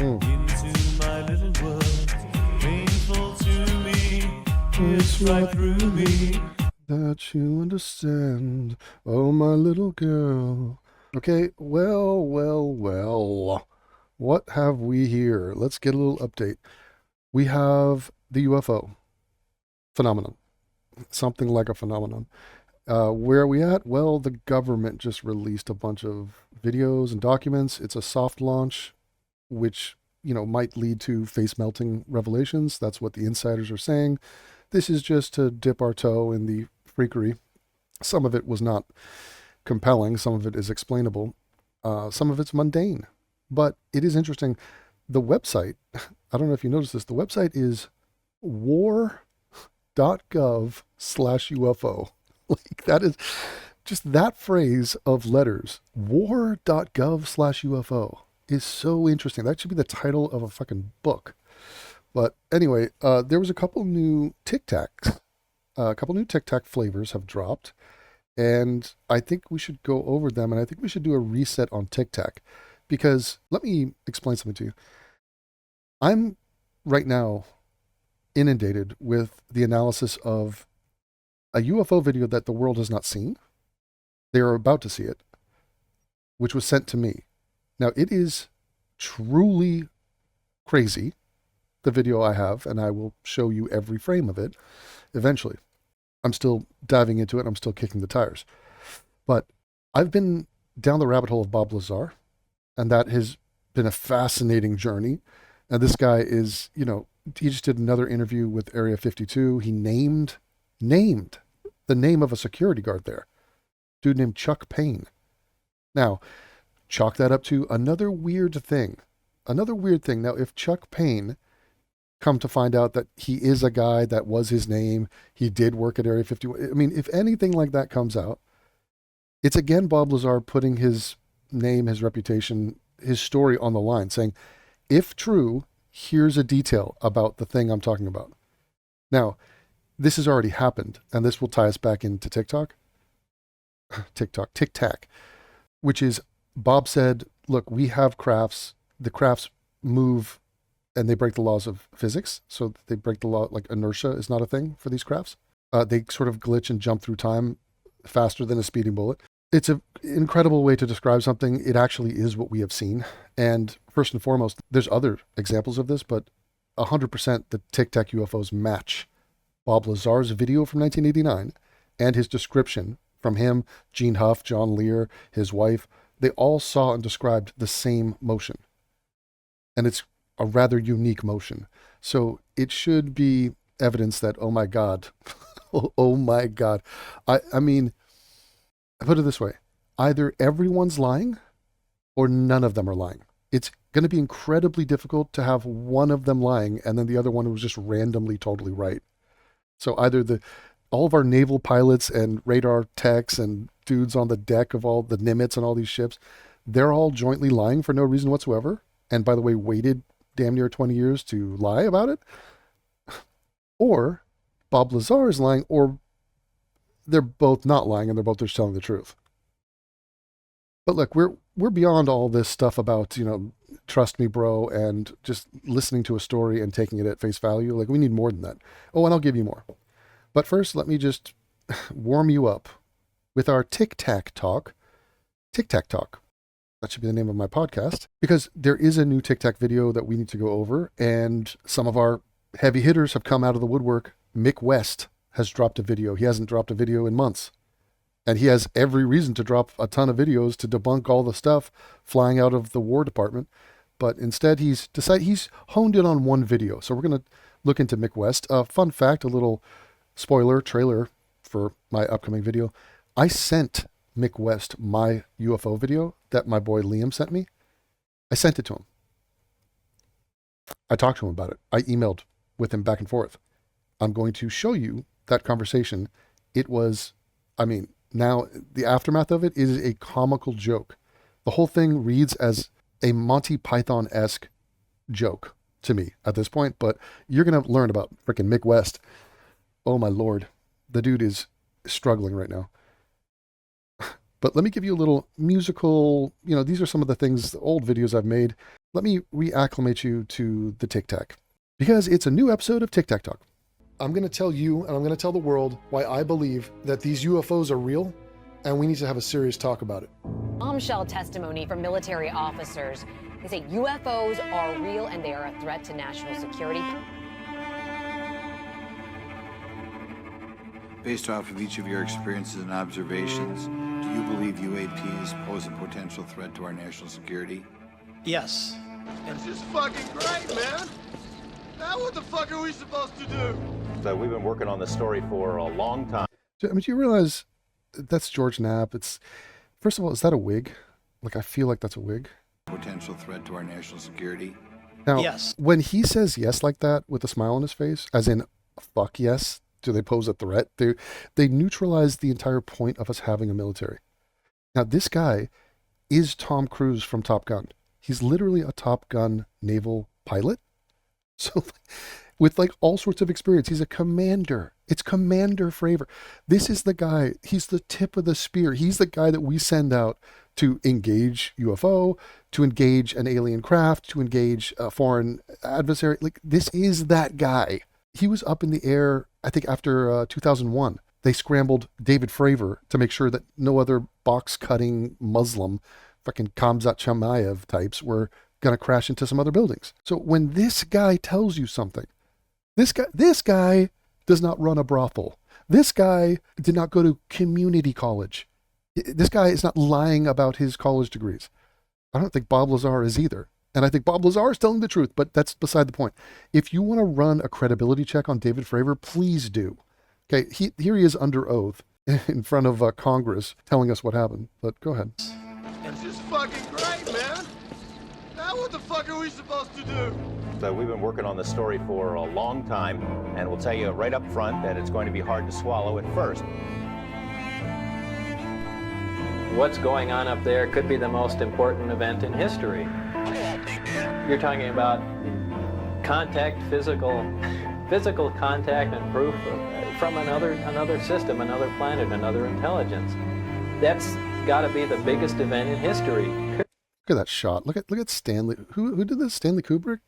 into my little world. Painful to me, it's right through me. That you understand, oh my little girl. Okay, well. What have we here? Let's get a little update. We have the UFO phenomenon, something like a phenomenon. Where are we at? Well, the government just released a bunch of videos and documents. It's a soft launch, which, might lead to face melting revelations. That's what the insiders are saying. This is just to dip our toe in the freakery. Some of it was not compelling. Some of it is explainable. Some of it's mundane, but it is interesting. The website, I don't know if you noticed this, the website is war.gov/UFO. Like that is just that phrase of letters, war.gov/UFO is so interesting. That should be the title of a fucking book. But anyway, there was a couple new Tic Tacs. A couple new Tic Tac flavors have dropped, and I think we should go over them, and I think we should do a reset on Tic Tac, because let me explain something to you. I'm right now inundated with the analysis of a UFO video that the world has not seen. They are about to see it, which was sent to me. Now, it is truly crazy, the video I have, and I will show you every frame of it eventually. I'm still diving into it. I'm still kicking the tires. But I've been down the rabbit hole of Bob Lazar, and that has been a fascinating journey. And this guy is, he just did another interview with Area 52. He named the name of a security guard there, dude named Chuck Payne. Now, chalk that up to another weird thing. Now, if Chuck Payne come to find out that he is a guy, that was his name, he did work at Area 51. I mean, if anything like that comes out, it's again Bob Lazar putting his name, his reputation, his story on the line, saying, if true, here's a detail about the thing I'm talking about. Now, this has already happened, and this will tie us back into Tic Tac, which is Bob said, look, we have crafts, the crafts move and they break the laws of physics. So they break the law, like inertia is not a thing for these crafts. They sort of glitch and jump through time faster than a speeding bullet. It's an incredible way to describe something. It actually is what we have seen. And first and foremost, there's other examples of this, but 100% the Tic Tac UFOs match Bob Lazar's video from 1989 and his description from him, Gene Huff, John Lear, his wife. They all saw and described the same motion. And it's a rather unique motion. So it should be evidence that, oh my God, oh my God. I mean, I put it this way, either everyone's lying or none of them are lying. It's going to be incredibly difficult to have one of them lying and then the other one was just randomly totally right. So either all of our naval pilots and radar techs and dudes on the deck of all the Nimitz and all these ships, they're all jointly lying for no reason whatsoever. And by the way, waited damn near 20 years to lie about it. Or Bob Lazar is lying, or they're both not lying and they're both just telling the truth. But look, we're beyond all this stuff about, trust me, bro, and just listening to a story and taking it at face value. Like, we need more than that. Oh, and I'll give you more. But first, let me just warm you up with our Tic Tac Talk. Tic Tac Talk. That should be the name of my podcast, because there is a new Tic Tac video that we need to go over, and some of our heavy hitters have come out of the woodwork. Mick West has dropped a video. He hasn't dropped a video in months. And he has every reason to drop a ton of videos to debunk all the stuff flying out of the War Department. But instead, he's honed in on one video. So we're going to look into Mick West. Fun fact, a little spoiler trailer for my upcoming video. I sent Mick West my UFO video that my boy Liam sent me. I sent it to him. I talked to him about it. I emailed with him back and forth. I'm going to show you that conversation. It was, now the aftermath of it is a comical joke. The whole thing reads as a Monty Python-esque joke to me at this point, but you're going to learn about freaking Mick West. Oh my Lord. The dude is struggling right now. But let me give you a little musical, these are some of the things, the old videos I've made. let me reacclimate you to the Tic Tac, because it's a new episode of Tic Tac Talk. I'm going to tell you, and I'm going to tell the world why I believe that these UFOs are real, and we need to have a serious talk about it. Bombshell testimony from military officers. They say UFOs are real and they are a threat to national security. Based off of each of your experiences and observations, do you believe UAPs pose a potential threat to our national security? Yes. This is fucking great, man! Now what the fuck are we supposed to do? So we've been working on this story for a long time. I mean, do you realize that's George Knapp? It's, first of all, is that a wig? Like, I feel like that's a wig. Potential threat to our national security? Now, Yes. when he says yes like that with a smile on his face, as in, fuck yes, do they pose a threat? They neutralize the entire point of us having a military. Now, this guy is Tom Cruise from Top Gun. He's literally a Top Gun naval pilot. So, with like all sorts of experience, he's a commander. It's Commander Fravor. This is the guy, he's the tip of the spear. He's the guy that we send out to engage UFO, to engage an alien craft, to engage a foreign adversary. Like, this is that guy. He was up in the air, I think, after 2001. They scrambled David Fravor to make sure that no other box-cutting Muslim, fucking Kamzat Chamayev types, were going to crash into some other buildings. So when this guy tells you something, this guy does not run a brothel. This guy did not go to community college. This guy is not lying about his college degrees. I don't think Bob Lazar is either. And I think Bob Lazar is telling the truth, but that's beside the point. If you want to run a credibility check on David Fravor, please do. Okay, here he is under oath in front of Congress telling us what happened. But go ahead. This is fucking great, man! Now what the fuck are we supposed to do? So we've been working on this story for a long time, and we'll tell you right up front that it's going to be hard to swallow at first. What's going on up there could be the most important event in history. You're talking about contact, physical contact and proof from another system, another planet, another intelligence. That's got to be the biggest event in history. Look at that shot. Look at Stanley. Who did this? Stanley Kubrick?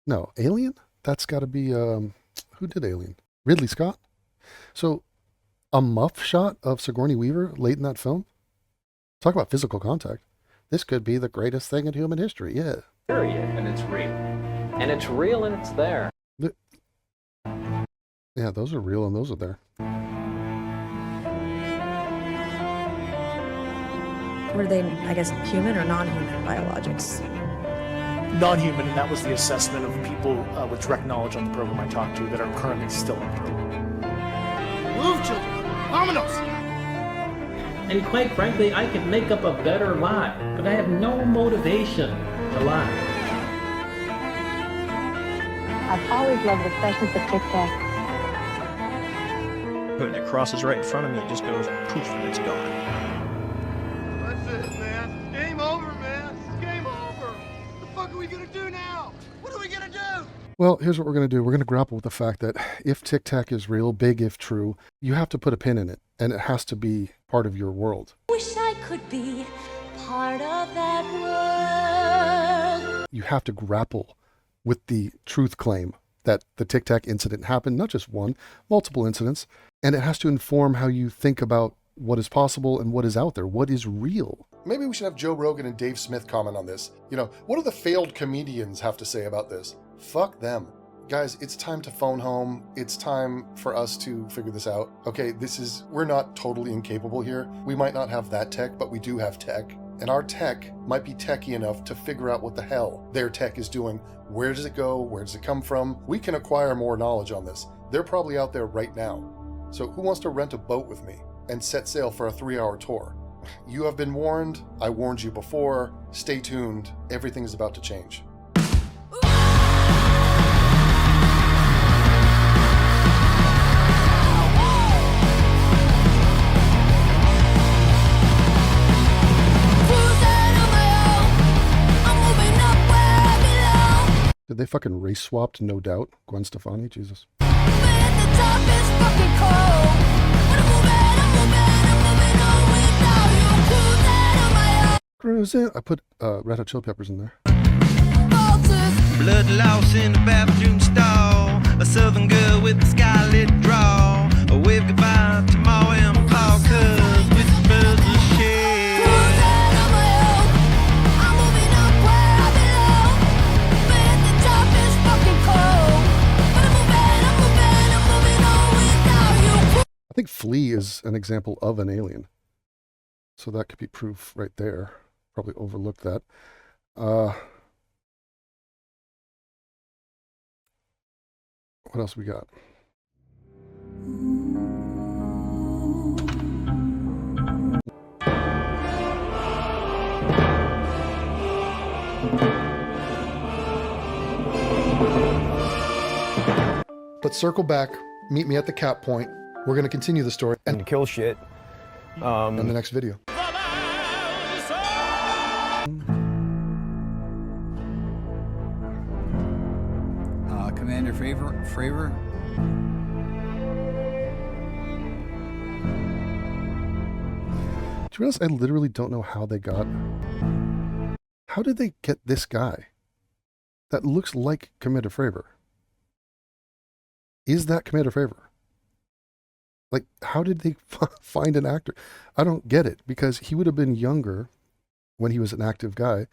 No, Alien? That's got to be who did Alien? Ridley Scott. So a muff shot of Sigourney Weaver late in that film. Talk about physical contact. This could be the greatest thing in human history. Yeah. Period. And it's real. And it's real and it's there. Yeah, those are real and those are there. Were they, I guess, human or non-human biologics? Non-human, and that was the assessment of people with direct knowledge on the program I talked to that are currently still on the program. Move, children! Vámonos! And quite frankly, I could make up a better lie, but I have no motivation to lie. I've always loved the freshness of Tic Tac. When it crosses right in front of me, it just goes poof and it's gone. That's it, man. It's game over, man. It's game over. What the fuck are we gonna do now? What are we gonna do? Well, here's what we're going to do. We're going to grapple with the fact that if Tic Tac is real, big if true, you have to put a pin in it, and it has to be part of your world. Wish I could be part of that world. You have to grapple with the truth claim that the Tic Tac incident happened, not just one, multiple incidents, and it has to inform how you think about what is possible and what is out there, what is real. Maybe we should have Joe Rogan and Dave Smith comment on this. You know, what do the failed comedians have to say about this? Fuck them. Guys, it's time to phone home. It's time for us to figure this out. Okay, we're not totally incapable here. We might not have that tech, but we do have tech. And our tech might be techy enough to figure out what the hell their tech is doing. Where does it go? Where does it come from? We can acquire more knowledge on this. They're probably out there right now. So who wants to rent a boat with me and set sail for a 3-hour tour? You have been warned. I warned you before. Stay tuned. Everything is about to change. Did they fucking race swapped? No doubt. Gwen Stefani, Jesus. Cruising. I put Red Hot Chili Peppers in there. Blood loss in the bathroom stall. A southern girl with a skylit draw. A wave goodbye to Ma and Pa, 'cause whispers will share. I think Flea is an example of an alien. So that could be proof right there. Probably overlooked that. What else we got? Let's circle back. Meet me at the cap point. We're going to continue the story and kill shit in the next video. Commander Fravor? Do you realize I literally don't know how they got... How did they get this guy that looks like Commander Fravor? Is that Commander Fravor? Like, how did they find an actor? I don't get it, because he would have been younger when he was an active guy.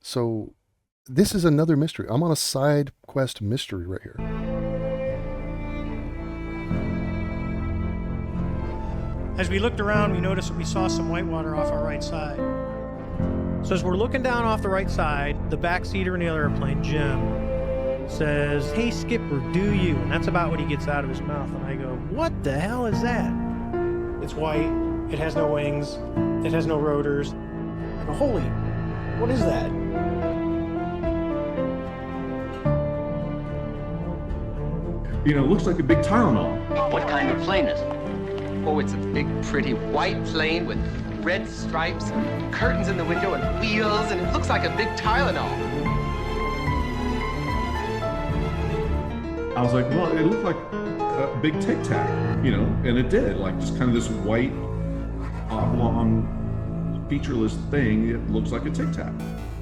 So this is another mystery. I'm on a side quest mystery right here. As we looked around, we noticed that we saw some white water off our right side. So as we're looking down off the right side, the backseater in the other airplane, Jim, says, "Hey Skipper, do you?" And that's about what he gets out of his mouth. And I go, "What the hell is that?" It's white, it has no wings, it has no rotors. I go, "Holy, what is that?" You know, it looks like a big Tylenol. What kind of plane is it? Oh, it's a big, pretty white plane with red stripes, and curtains in the window, and wheels, and it looks like a big Tylenol. I was like, well, it looked like a big Tic Tac, you know, and it did, like just kind of this white, oblong, featureless thing. It looks like a Tic Tac.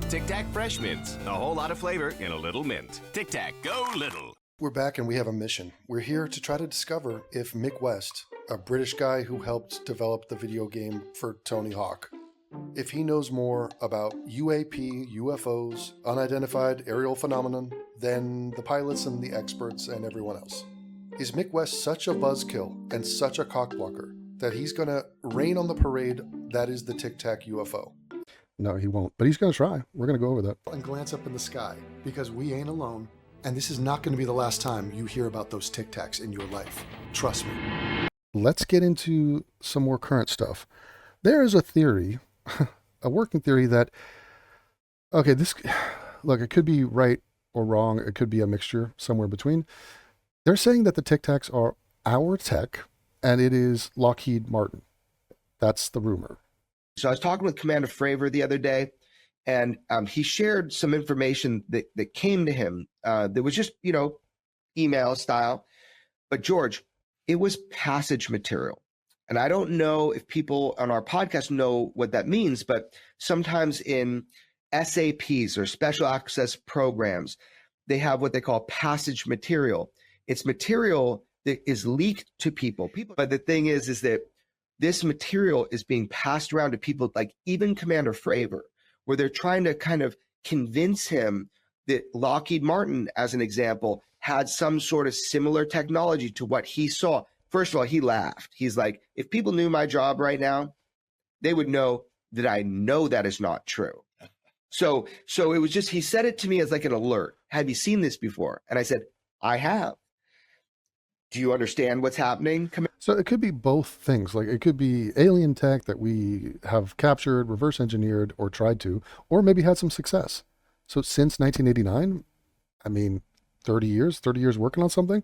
Tic Tac Fresh Mints, a whole lot of flavor in a little mint. Tic Tac, go little. We're back and we have a mission. We're here to try to discover if Mick West, a British guy who helped develop the video game for Tony Hawk, if he knows more about UAP, UFOs, unidentified aerial phenomenon than the pilots and the experts and everyone else. Is Mick West such a buzzkill and such a cockblocker that he's going to rain on the parade that is the Tic Tac UFO? No, he won't, but he's going to try. We're going to go over that. And glance up in the sky, because we ain't alone, and this is not going to be the last time you hear about those Tic Tacs in your life. Trust me. Let's get into some more current stuff. There is a theory, a working theory that, okay, this, look, it could be right or wrong. It could be a mixture somewhere between. They're saying that the Tic Tacs are our tech and it is Lockheed Martin. That's the rumor. So I was talking with Commander Fravor the other day, and he shared some information that came to him that was just, you know, email style. But George, it was passage material. And I don't know if people on our podcast know what that means, but sometimes in SAPs or special access programs, they have what they call passage material. It's material that is leaked to people. But the thing is that this material is being passed around to people like even Commander Fravor, where they're trying to kind of convince him that Lockheed Martin, as an example, had some sort of similar technology to what he saw. First of all, he laughed. He's like, if people knew my job right now, they would know that I know that is not true. So it was just, he said it to me as like an alert. Have you seen this before? And I said, I have. Do you understand what's happening? So it could be both things. Like it could be alien tech that we have captured, reverse engineered, or tried to, or maybe had some success. So since 1989, I mean, 30 years working on something,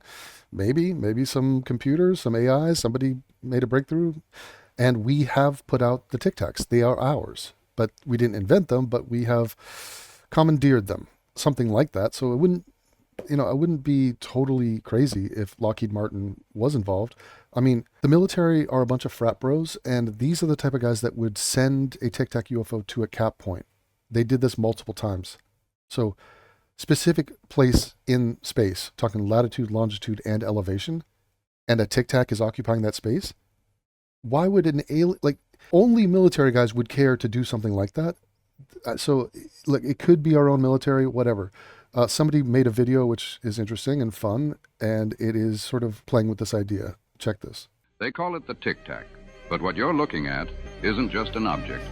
maybe some computers, some AIs, somebody made a breakthrough, and we have put out the Tic Tacs. They are ours, but we didn't invent them, but we have commandeered them, something like that. So it wouldn't, I wouldn't be totally crazy if Lockheed Martin was involved. I mean, the military are a bunch of frat bros, and these are the type of guys that would send a Tic Tac UFO to a cap point. They did this multiple times. So specific place in space, talking latitude, longitude, and elevation, and a Tic Tac is occupying that space, why would an alien, like, only military guys would care to do something like that? So, like, it could be our own military, whatever. Somebody made a video which is interesting and fun, and it is sort of playing with this idea. Check this. They call it the Tic Tac, but what you're looking at isn't just an object.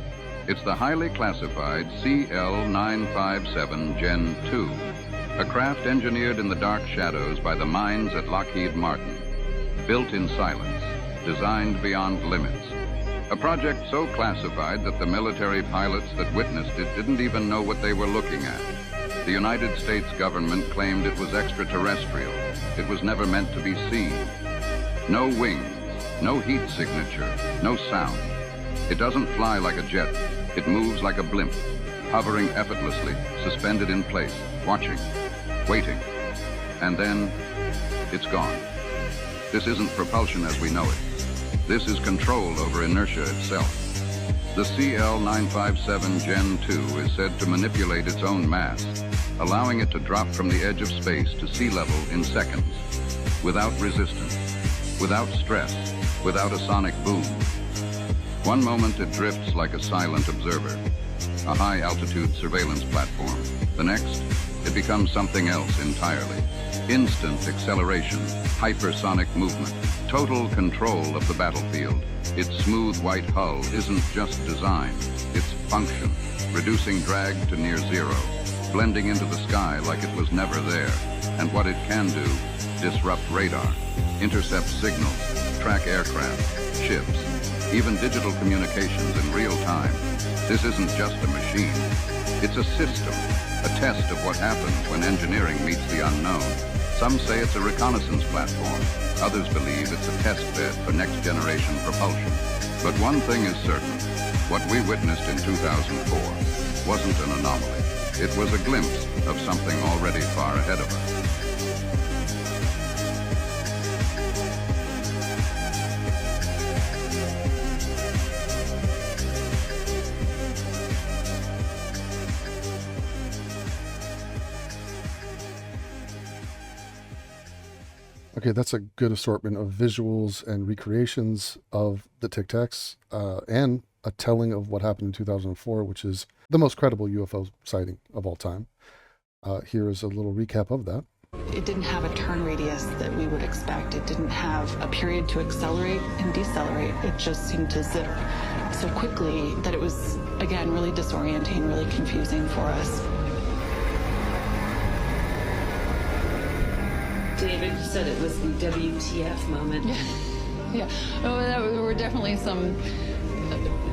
It's the highly classified CL-957 Gen 2, a craft engineered in the dark shadows by the minds at Lockheed Martin, built in silence, designed beyond limits. A project so classified that the military pilots that witnessed it didn't even know what they were looking at. The United States government claimed it was extraterrestrial. It was never meant to be seen. No wings, no heat signature, no sound. It doesn't fly like a jet. It moves like a blimp, hovering effortlessly, suspended in place, watching, waiting. And then, it's gone. This isn't propulsion as we know it. This is control over inertia itself. The CL-957 Gen 2 is said to manipulate its own mass, allowing it to drop from the edge of space to sea level in seconds, without resistance, without stress, without a sonic boom. One moment it drifts like a silent observer, a high-altitude surveillance platform. The next, it becomes something else entirely. Instant acceleration, hypersonic movement, total control of the battlefield. Its smooth white hull isn't just design, it's function, reducing drag to near zero, blending into the sky like it was never there. And what it can do, disrupt radar, intercept signals, track aircraft, ships, even digital communications in real time. This isn't just a machine. It's a system, a test of what happens when engineering meets the unknown. Some say it's a reconnaissance platform. Others believe it's a test bed for next-generation propulsion. But one thing is certain. What we witnessed in 2004 wasn't an anomaly. It was a glimpse of something already far ahead of us. Okay, that's a good assortment of visuals and recreations of the Tic Tacs, and a telling of what happened in 2004, which is the most credible UFO sighting of all time. Here is a little recap of that. It didn't have a turn radius that we would expect. It didn't have a period to accelerate and decelerate. It just seemed to zip so quickly that it was, again, really disorienting, really confusing for us. David said it was the WTF moment. Yeah, oh, there were definitely some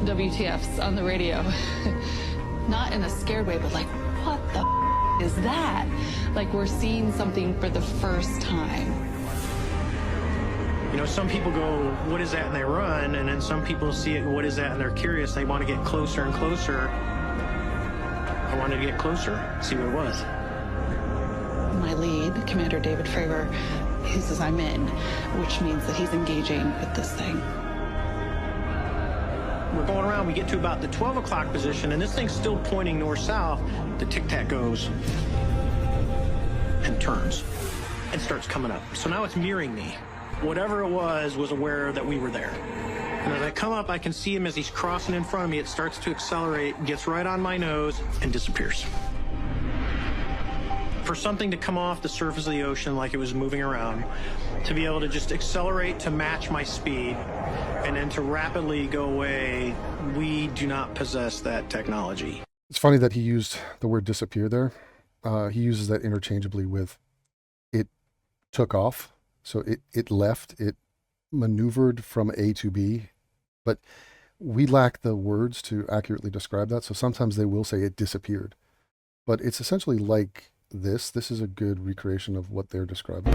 WTFs on the radio. Not in a scared way, but like, what the is that? Like we're seeing something for the first time. You know, some people go, what is that? And they run, and then some people see it, what is that? And they're curious. They want to get closer and closer. I wanted to get closer, see what it was. My lead, Commander David Fravor, he says I'm in, which means that he's engaging with this thing. We're going around, we get to about the 12 o'clock position, and this thing's still pointing north-south. The Tic Tac goes and turns and starts coming up. So now it's mirroring me. Whatever it was aware that we were there. And as I come up, I can see him as he's crossing in front of me. It starts to accelerate, gets right on my nose, and disappears. For something to come off the surface of the ocean like it was moving around, to be able to just accelerate to match my speed, and then to rapidly go away, we do not possess that technology. It's funny that he used the word disappear there. He uses that interchangeably with it took off. So it left, it maneuvered from A to B, but we lack the words to accurately describe that. So sometimes they will say it disappeared, but it's essentially like this. This is a good recreation of what they're describing.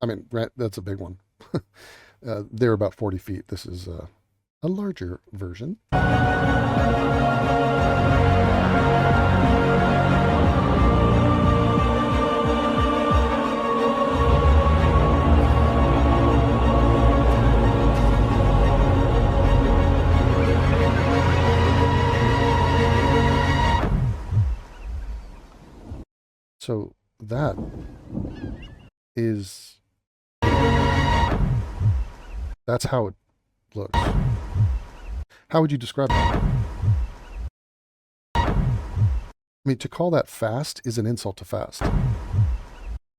I mean, that's a big one. They're about 40 feet. This is a larger version. So that is, that's how it looks. How would you describe it? I mean, to call that fast is an insult to fast.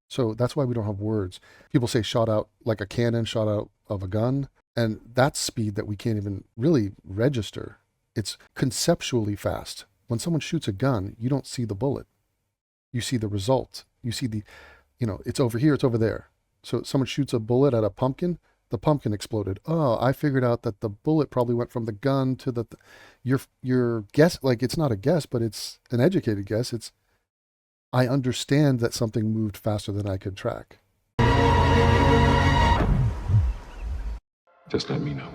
So that's why we don't have words. People say shot out like a cannon, shot out of a gun, and that's speed that we can't even really register. It's conceptually fast. When someone shoots a gun, you don't see the bullet. You see the result. You see the, it's over here, it's over there. So someone shoots a bullet at a pumpkin, the pumpkin exploded. Oh, I figured out that the bullet probably went from the gun to your guess. Like, it's not a guess, but it's an educated guess. I understand that something moved faster than I could track. Just let me know.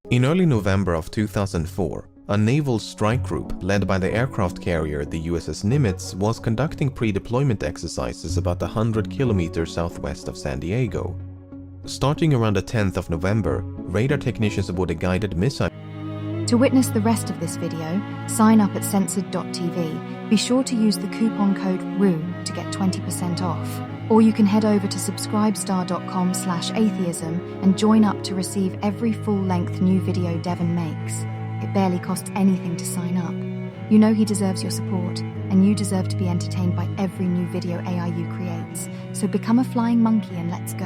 In early November of 2004, a naval strike group led by the aircraft carrier the USS Nimitz was conducting pre-deployment exercises about 100 kilometers southwest of San Diego. Starting around the 10th of November, radar technicians aboard a guided missile. To witness the rest of this video, sign up at censored.tv. Be sure to use the coupon code ROOM to get 20% off. Or you can head over to subscribestar.com/atheism and join up to receive every full-length new video Devon makes. It barely costs anything to sign up. You know he deserves your support, and you deserve to be entertained by every new video AIU creates. So become a flying monkey and let's go.